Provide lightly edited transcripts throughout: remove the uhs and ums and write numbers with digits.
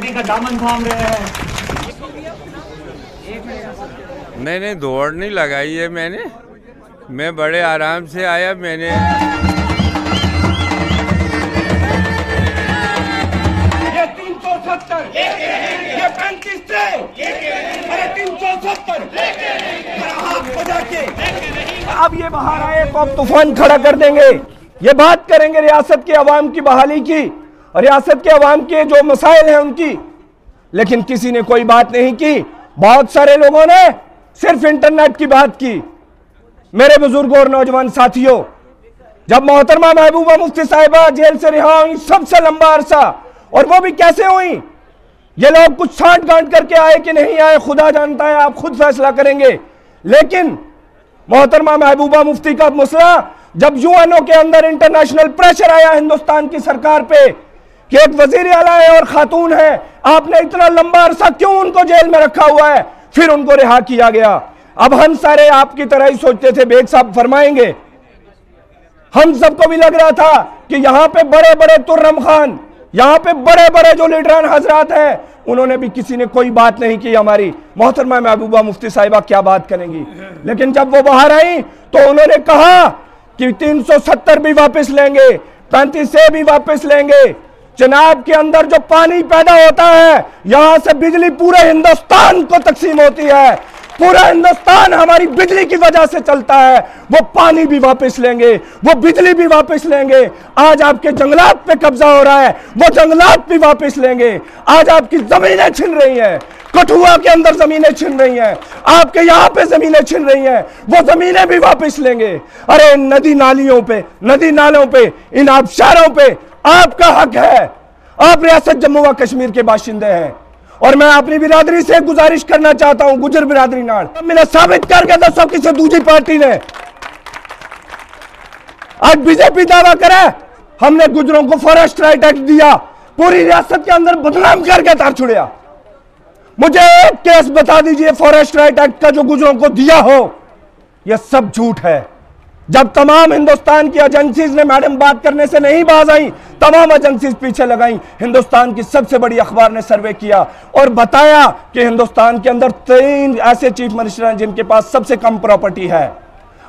Party का दामन थाम रहे हैं। मैंने दौड़ नहीं लगाई है, मैं बड़े आराम से आया। मैंने ये 370 ये 35 अरे 370 बजा के अब ये बाहर आए तो अब तूफान खड़ा कर देंगे। ये बात करेंगे रियासत के अवाम की बहाली की और रियासत के अवाम के जो मसाइल हैं उनकी, लेकिन किसी ने कोई बात नहीं की। बहुत सारे लोगों ने सिर्फ इंटरनेट की बात की। मेरे बुजुर्गों और नौजवान साथियों, जब मोहतरमा महबूबा मुफ्ती साहिबा जेल से रिहा हुई सबसे लंबा अरसा, और वो भी कैसे हुई, ये लोग कुछ छांट गांठ करके आए कि नहीं आए खुदा जानता है, आप खुद फैसला करेंगे। लेकिन मोहतरमा महबूबा मुफ्ती का मसला जब यूएनओ के अंदर इंटरनेशनल प्रेशर आया हिंदुस्तान की सरकार पे कि एक वजीर आला है और खातून है, आपने इतना लंबा अरसा क्यों उनको जेल में रखा हुआ है, फिर उनको रिहा किया गया। अब हम सारे आपकी तरह ही सोचते थे बेग साहब फरमाएंगे। हम सबको भी लग रहा था कि यहां पे बड़े बड़े तुर्रम खान, यहां पे बड़े बड़े जो लीडरान हजरात हैं, उन्होंने भी किसी ने कोई बात नहीं की हमारी मोहतरमा महबूबा मुफ्ती साहिबा क्या बात करेंगी। लेकिन जब वो बाहर आई तो उन्होंने कहा कि 370 भी वापस लेंगे, 35 भी वापस लेंगे। चनाब के अंदर जो पानी पैदा होता है, यहां से बिजली पूरे हिंदुस्तान को तकसीम होती है, पूरा हिंदुस्तान हमारी बिजली की वजह से चलता है। वो पानी भी वापस लेंगे, वो बिजली भी वापस लेंगे। आज आपके जंगलात पे कब्जा हो रहा है, वो जंगलात भी वापस लेंगे। आज आपकी जमीनें छिन रही हैं, कठुआ के अंदर जमीनें छिन रही हैं, आपके यहां पे जमीनें छिन रही हैं, वो जमीनें भी वापस लेंगे। अरे नदी नालियों पे, नदी नालों पे, इन आबशारों पे आपका हक है। आप रियासत जम्मू व कश्मीर के बाशिंदे हैं और मैं अपनी बिरादरी से गुजारिश करना चाहता हूं, गुजर बिरादरी नाल मैंने साबित करके दसो किसी दूसरी पार्टी ने। आज बीजेपी दावा करे हमने गुजरों को फॉरेस्ट राइट एक्ट दिया, पूरी रियासत के अंदर बदनाम करके तार छुड़िया। मुझे एक केस बता दीजिए फॉरेस्ट राइट एक्ट का जो गुजरों को दिया हो। यह सब झूठ है। जब तमाम हिंदुस्तान की एजेंसीज ने मैडम बात करने से नहीं बाज आई, तमाम एजेंसीज पीछे लगाई। हिंदुस्तान की सबसे बड़ी अखबार ने सर्वे किया और बताया कि हिंदुस्तान के अंदर 3 ऐसे चीफ मिनिस्टर हैं जिनके पास सबसे कम प्रॉपर्टी है।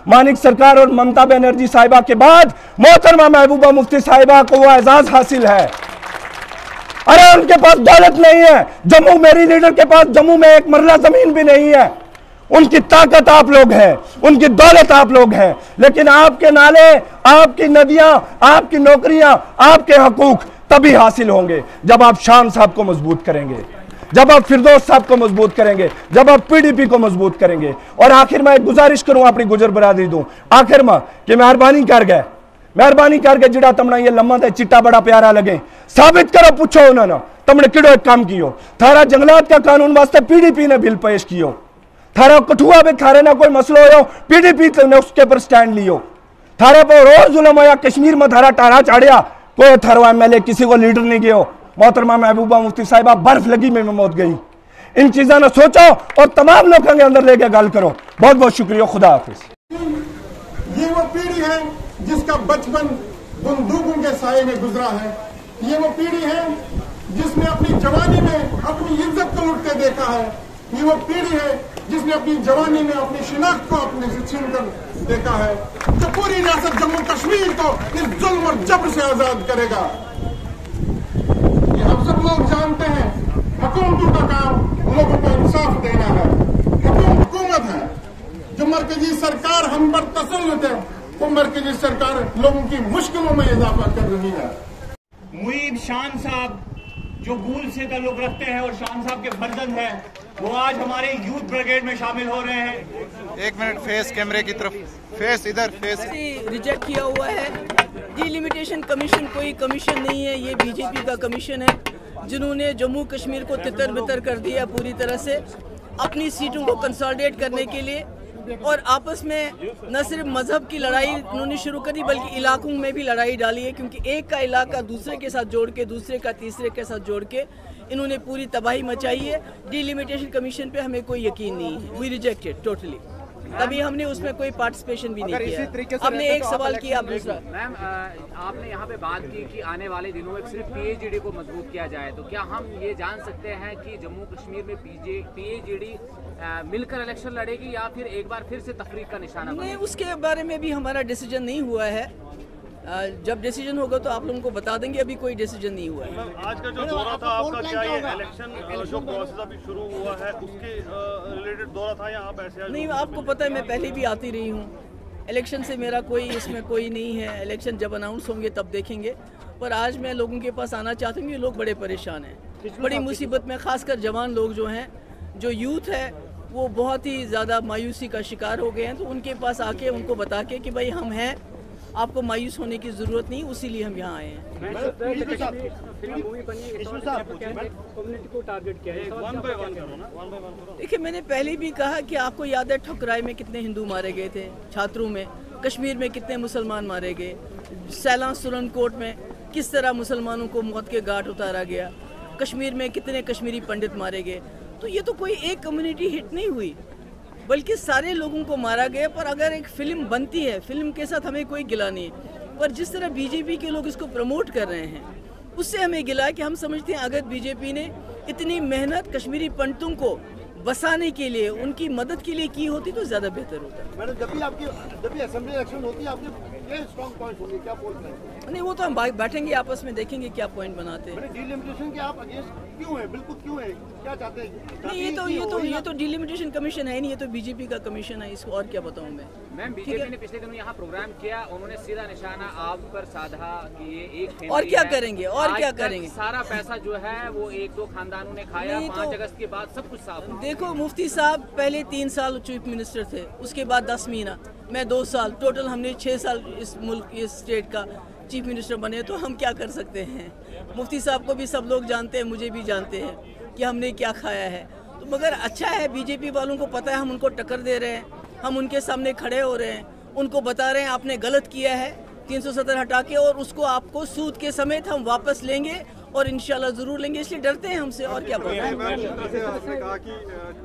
मानिक सरकार और ममता बनर्जी साहिबा के बाद मोहतरमा महबूबा मुफ्ती साहिबा को वो एजाज हासिल है। अरे उनके पास दौलत नहीं है, जम्मू मेरी लीडर के पास जम्मू में एक मरला जमीन भी नहीं है। उनकी ताकत आप लोग हैं, उनकी दौलत आप लोग हैं, लेकिन आपके नाले, आपकी नदियां, आपकी नौकरियां, आपके हकूक तभी हासिल होंगे जब आप शाम साहब को मजबूत करेंगे, जब आप फिरदौस साहब को मजबूत करेंगे, जब आप पीडीपी को मजबूत करेंगे। और आखिर में एक गुजारिश करूं, अपनी गुजर बरादरी दूं आखिर में कि मेहरबानी करके जिड़ा तमना ये लम्मा था चिट्टा बड़ा प्यारा लगे, साबित करो, पूछो उन्होंने तमने किड़ो एक काम कियो। थारा जंगलात का कानून वास्ते पीडीपी ने बिल पेश कियो, थारा कठुआ में थारे ना कोई मसलो हो, पीडीपी ने उसके पर स्टैंड लियो। थारे पर रोज जुल्म होया, कश्मीर में थारा टारा चाड़िया, कोई थारा एमएलए किसी को लीडर नहीं गयो। मोहतरमा महबूबा मुफ्ती साहिबा बर्फ लगी में मौत गई। इन चीजों ने सोचो और तमाम लोगों के अंदर लेके गल करो। बहुत बहुत शुक्रिया, खुदा हाफिज। ये वो पीढ़ी है जिसका बचपन बंदूकों के साए में गुजरा है। ये वो पीढ़ी है जिसने अपनी जवानी में अपनी इज्जत को लुटते देखा है। ये वो पीढ़ी है जिसने अपनी जवानी में अपनी शिनाख्त को अपने से छीन कर देखा है, जो पूरी रियासत जम्मू कश्मीर को इस जुल्म और जबर से आजाद करेगा। ये हम सब लोग जानते हैं, हुकूमतों का काम लोगों को इंसाफ देना है। हुकूमत है जो मरकजी सरकार हम पर तसल्लुत है, वो मरकजी सरकार लोगों की मुश्किलों में इजाफा कर रही है। मुईद शान साहब जो गूल से ताल्लुक रखते हैं और शान साहब के फर्जंद हैं, वो आज हमारे यूथ ब्रिगेड में शामिल हो रहे हैं। एक मिनट, फेस कैमरे की तरफ, फेस इधर, फेस रिजेक्ट किया हुआ है। डिलिमिटेशन कमीशन कोई कमीशन नहीं है, ये बीजेपी का कमीशन है जिन्होंने जम्मू कश्मीर को तितर बितर कर दिया पूरी तरह से अपनी सीटों को कंसोलिडेट करने के लिए। और आपस में न सिर्फ मजहब की लड़ाई उन्होंने शुरू करी बल्कि इलाकों में भी लड़ाई डाली है, क्योंकि एक का इलाका दूसरे के साथ जोड़ के, दूसरे का तीसरे के साथ जोड़ के इन्होंने पूरी तबाही मचाई है। डिलिमिटेशन कमीशन पे हमें कोई यकीन नहीं है। We reject it totally. तभी हमने उसमें कोई पार्टिसिपेशन भी नहीं किया। हमने एक सवाल किया, आप दूसरा। मैम, आपने यहाँ पे बात की कि आने वाले दिनों में सिर्फ PAGD को मजबूत किया जाए, तो क्या हम ये जान सकते हैं कि जम्मू कश्मीर में PAGD मिलकर इलेक्शन लड़ेगी या फिर एक बार फिर से तफरीक का निशाना? नहीं, उसके बारे में भी हमारा डिसीजन नहीं हुआ है। जब डिसीजन होगा तो आप लोगों को बता देंगे, अभी कोई डिसीजन नहीं हुआ है। आज का जो दौरा था आपका, क्या ये इलेक्शन जो प्रोसेस अभी शुरू हुआ है उसके रिलेटेड दौरा था या आप ऐसे? नहीं, आपको पता है मैं पहले भी आती रही हूँ। इलेक्शन से मेरा कोई इसमें कोई नहीं है। इलेक्शन जब अनाउंस होंगे तब देखेंगे। पर आज मैं लोगों के पास आना चाहती हूँ। ये लोग बड़े परेशान हैं, बड़ी मुसीबत में, खासकर जवान लोग जो हैं, जो यूथ है, वो बहुत ही ज़्यादा मायूसी का शिकार हो गए हैं। तो उनके पास आके उनको बता के कि भाई हम हैं, आपको मायूस होने की ज़रूरत नहीं, उसीलिए हम यहाँ आए हैं। देखिए, मैंने पहले भी कहा कि आपको याद है ठुकराई में कितने हिंदू मारे गए थे, छात्रों में, कश्मीर में कितने मुसलमान मारे गए, सैलां सुरनकोट में किस तरह मुसलमानों को मौत के घाट उतारा गया, कश्मीर में कितने कश्मीरी पंडित मारे गए। तो ये तो कोई एक कम्युनिटी हिट नहीं हुई, बल्कि सारे लोगों को मारा गया। पर अगर एक फिल्म बनती है, फिल्म के साथ हमें कोई गिला नहीं, पर जिस तरह बीजेपी के लोग इसको प्रमोट कर रहे हैं उससे हमें गिला है कि हम समझते हैं अगर बीजेपी ने इतनी मेहनत कश्मीरी पंडितों को बसाने के लिए, उनकी मदद के लिए की होती तो ज़्यादा बेहतर होता। मैडम, जब भी असेंबली इलेक्शन होती है आपके क्या स्ट्रॉन्ग पॉइंट होंगे, क्या बोल रहे हैं? नहीं, वो तो हम बैठेंगे आपस में, देखेंगे क्या पॉइंट बनाते हैं। डिलिमिटेशन के आप अगेंस्ट क्यों है? बिल्कुल क्यों है? क्या चाहते हैं? नहीं, ये तो डिलिमिटेशन कमिशन है नहीं, ये तो बीजेपी का कमीशन है। इसको और क्या बताऊं मैं। मैम, बीजेपी ने पिछले दिनों यहाँ प्रोग्राम किया, उन्होंने सीधा निशाना आप पर साधा कि ये एक और क्या करेंगे, और क्या करेंगे? सारा पैसा जो है वो 1-2 खानदानों ने खाया। 5 अगस्त के बाद सब कुछ साफ। देखो, मुफ्ती साहब पहले 3 साल चीफ मिनिस्टर थे, उसके बाद 10 महीना, मैं 2 साल, टोटल हमने 6 साल इस मुल्क, इस स्टेट का चीफ मिनिस्टर बने। तो हम क्या कर सकते हैं? मुफ्ती साहब को भी सब लोग जानते हैं, मुझे भी जानते हैं कि हमने क्या खाया है। तो मगर अच्छा है, बीजेपी वालों को पता है हम उनको टक्कर दे रहे हैं, हम उनके सामने खड़े हो रहे हैं, उनको बता रहे हैं आपने गलत किया है 370 हटा के, और उसको आपको सूद के समेत हम वापस लेंगे और इंशाल्लाह ज़रूर लेंगे। इसलिए डरते हैं हमसे, और क्या बोलते हैं। आपने कहा कि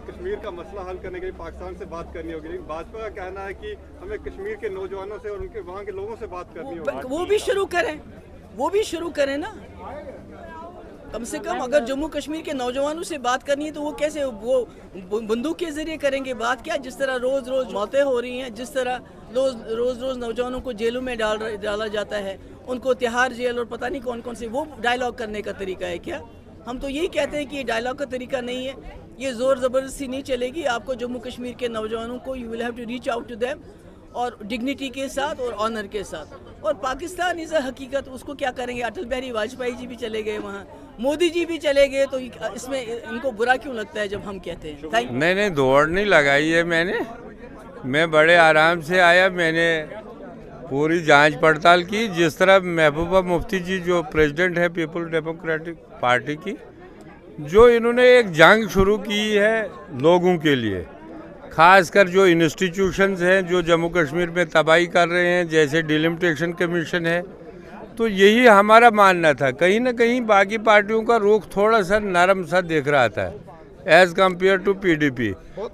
कश्मीर का मसला हल करने के लिए पाकिस्तान से बात करनी होगी, लेकिन भाजपा का कहना है कि हमें कश्मीर के नौजवानों से और उनके वहाँ के लोगों से बात करनी होगी। वो भी शुरू करें, वो भी शुरू करें ना। कम से कम अगर जम्मू कश्मीर के नौजवानों से बात करनी है तो वो कैसे, वो बंदूक के जरिए करेंगे बात? क्या जिस तरह रोज रोज मौतें हो रही हैं, जिस तरह रोज नौजवानों को जेलों में डाला जाता है, उनको तिहाड़ जेल और पता नहीं कौन कौन से, वो डायलॉग करने का तरीका है क्या? हम तो यही कहते हैं कि ये डायलॉग का तरीका नहीं है, ये ज़ोर ज़बरदस्ती नहीं चलेगी। आपको जम्मू कश्मीर के नौजवानों को you will have to reach out to them, और डिग्निटी के साथ और ऑनर के साथ। और पाकिस्तान इज़ हकीकत, उसको क्या करेंगे? अटल बिहारी वाजपेयी जी भी चले गए वहाँ, मोदी जी भी चले गए, तो इसमें इनको बुरा क्यों लगता है जब हम कहते हैं? नहीं, दौड़ नहीं लगाई है मैंने, मैं बड़े आराम से आया। मैंने पूरी जांच पड़ताल की, जिस तरह महबूबा मुफ्ती जी जो प्रेसिडेंट है पीपल डेमोक्रेटिक पार्टी की, जो इन्होंने एक जंग शुरू की है लोगों के लिए, खासकर जो इंस्टीट्यूशंस हैं जो जम्मू कश्मीर में तबाही कर रहे हैं, जैसे डिलिमिटेशन कमीशन है, तो यही हमारा मानना था। कहीं ना कहीं बाकी पार्टियों का रुख थोड़ा सा नरम सा दिख रहा था एज कम्पेयर टू PDP।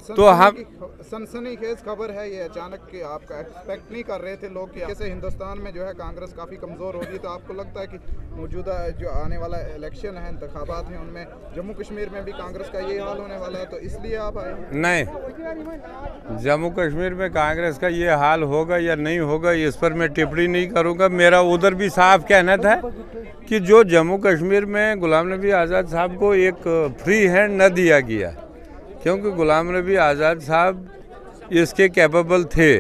तो हम सनसनीखेज खबर है ये, अचानक कि आपका एक्सपेक्ट नहीं कर रहे थे लोग कि कैसे हिंदुस्तान में जो है कांग्रेस काफ़ी कमज़ोर हो रही है। तो आपको लगता है कि मौजूदा जो आने वाला इलेक्शन है, इंतखाबात हैं, उनमें जम्मू कश्मीर में भी कांग्रेस का ये हाल होने वाला है, तो इसलिए आप आए? नहीं, जम्मू कश्मीर में कांग्रेस का ये हाल होगा या नहीं होगा इस पर मैं टिप्पणी नहीं करूँगा। मेरा उधर भी साफ कहना था कि जो जम्मू कश्मीर में गुलाम नबी आज़ाद साहब को एक फ्री हैंड न दिया गया, क्योंकि गुलाम नबी आज़ाद साहब इसके कैपेबल थे,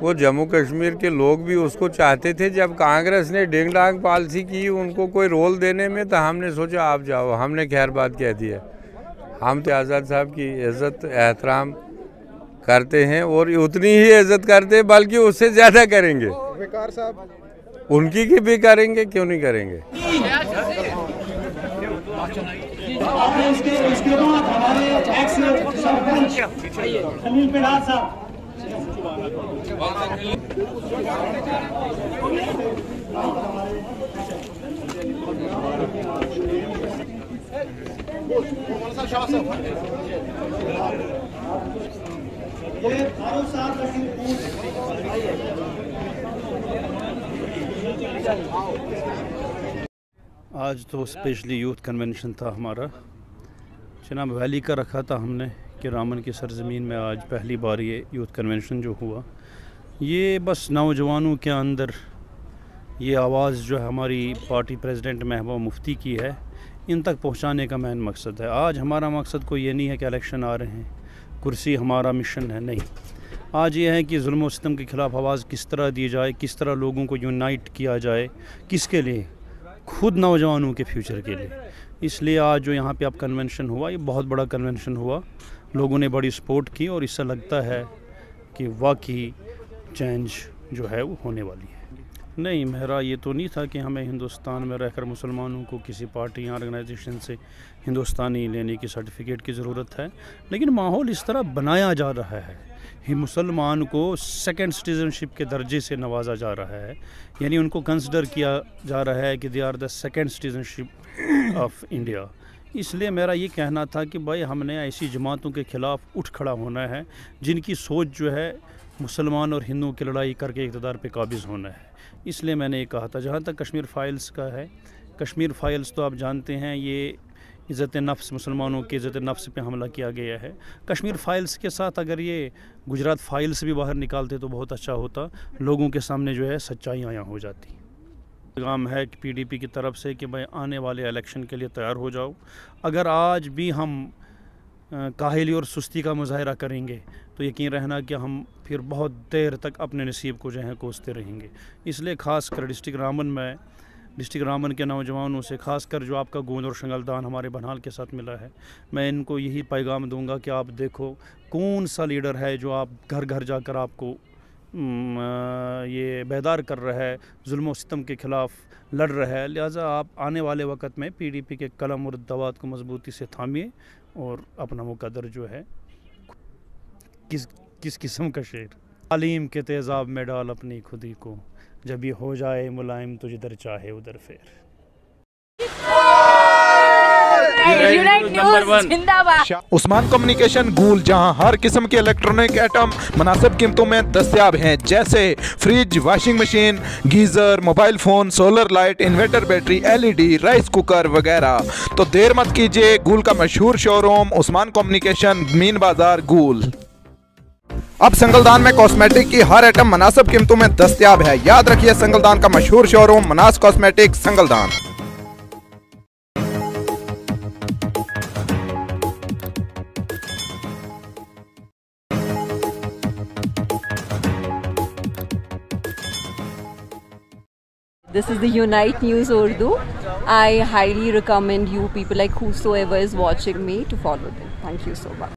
वो जम्मू कश्मीर के लोग भी उसको चाहते थे। जब कांग्रेस ने डिंग डांग पॉलिसी की उनको कोई रोल देने में, तो हमने सोचा आप जाओ, हमने खैर बात कह दिया। हम तो आज़ाद साहब की इज़्ज़त एहतराम करते हैं और उतनी ही इज़्ज़त करते हैं, बल्कि उससे ज़्यादा करेंगे। वकार साहब उनकी की भी करेंगे, क्यों नहीं करेंगे। उसके बाद हमारे एक्स सरपंच सलील पिडार साहब, ये फारूक साहब आज तो स्पेशली यूथ कन्वेंशन था हमारा, चिनाब वैली का रखा था हमने कि रामन की सरजमीन में आज पहली बार ये यूथ कन्वेंशन जो हुआ, ये बस नौजवानों के अंदर ये आवाज़ जो है हमारी पार्टी प्रेसिडेंट महबूबा मुफ्ती की है, इन तक पहुंचाने का मेन मकसद है। आज हमारा मकसद कोई ये नहीं है कि इलेक्शन आ रहे हैं, कुर्सी हमारा मिशन है, नहीं। आज ये है कि जुल्म और सितम के ख़िलाफ़ आवाज़ किस तरह दी जाए, किस तरह लोगों को यूनाइट किया जाए, किसके लिए, खुद नौजवानों के फ्यूचर के लिए। इसलिए आज जो यहाँ पे अब कन्वेंशन हुआ, ये बहुत बड़ा कन्वेंशन हुआ, लोगों ने बड़ी सपोर्ट की और इससे लगता है कि वाकई चेंज जो है वो होने वाली है। नहीं, मेरा ये तो नहीं था कि हमें हिंदुस्तान में रहकर मुसलमानों को किसी पार्टी या ऑर्गेनाइजेशन से हिंदुस्तानी लेने की सर्टिफिकेट की ज़रूरत है, लेकिन माहौल इस तरह बनाया जा रहा है, मुसलमान को सेकंड सिटीज़नशिप के दर्जे से नवाजा जा रहा है, यानी उनको कंसिडर किया जा रहा है कि they are the second citizenship of India. इसलिए मेरा ये कहना था कि भाई हमने ऐसी जमातों के ख़िलाफ़ उठ खड़ा होना है जिनकी सोच जो है मुसलमान और हिंदुओं की लड़ाई करके इक़्तिदार पे काबिज़ होना है। इसलिए मैंने ये कहा था। जहाँ तक कश्मीर फाइल्स का है, कश्मीर फाइल्स तो आप जानते हैं ये इज़्ज़त नफ्स, मुसलमानों की इज़्ज़त नफ्स पे हमला किया गया है। कश्मीर फाइल्स के साथ अगर ये गुजरात फाइल्स भी बाहर निकालते तो बहुत अच्छा होता, लोगों के सामने जो है सच्चाई आया हो जाती। पैगाम है कि PDP की तरफ से कि भाई आने वाले इलेक्शन के लिए तैयार हो जाओ। अगर आज भी हम काहिली और सुस्ती का मुजाहरा करेंगे तो यकीन रहना कि हम फिर बहुत देर तक अपने नसीब को जो है कोसते रहेंगे। इसलिए ख़ास कर डिस्ट्रिक्ट रामन के नौजवानों से, ख़ासकर जो आपका गोंद और शंगलदान हमारे बनहाल के साथ मिला है, मैं इनको यही पैगाम दूंगा कि आप देखो कौन सा लीडर है जो आप घर घर जाकर आपको ये बेदार कर रहा है, जुल्म और सितम के ख़िलाफ़ लड़ रहा है। लिहाजा आप आने वाले वक्त में PDP के कलम और दवात को मजबूती से थामिए और अपना मुकद्दर जो है किस किस्म का शेर, तालीम के तेज़ाब में डाल अपनी खुदी को, जब ये हो जाए मुलायम तो जिधर चाहे उधर फेर। उस्मान कम्युनिकेशन गूल, जहां हर किस्म के इलेक्ट्रॉनिक आइटम मुनासिब कीमतों में दस्तयाब हैं, जैसे fridge, washing machine, geyser, mobile phone, solar light, inverter battery, LED, rice cooker वगैरह। तो देर मत कीजिए, गूल का मशहूर शोरूम उस्मान कम्युनिकेशन, मीन बाजार, गूल। अब संगलदान में कॉस्मेटिक की हर आइटम मुनासिब कीमतों में दस्तयाब है। याद रखिए, संगलदान का मशहूर showroom Manas cosmetic, Sangaldan. This is the Unite News Urdu. I highly recommend you people, like whosoever is watching me, to follow them. Thank you so much.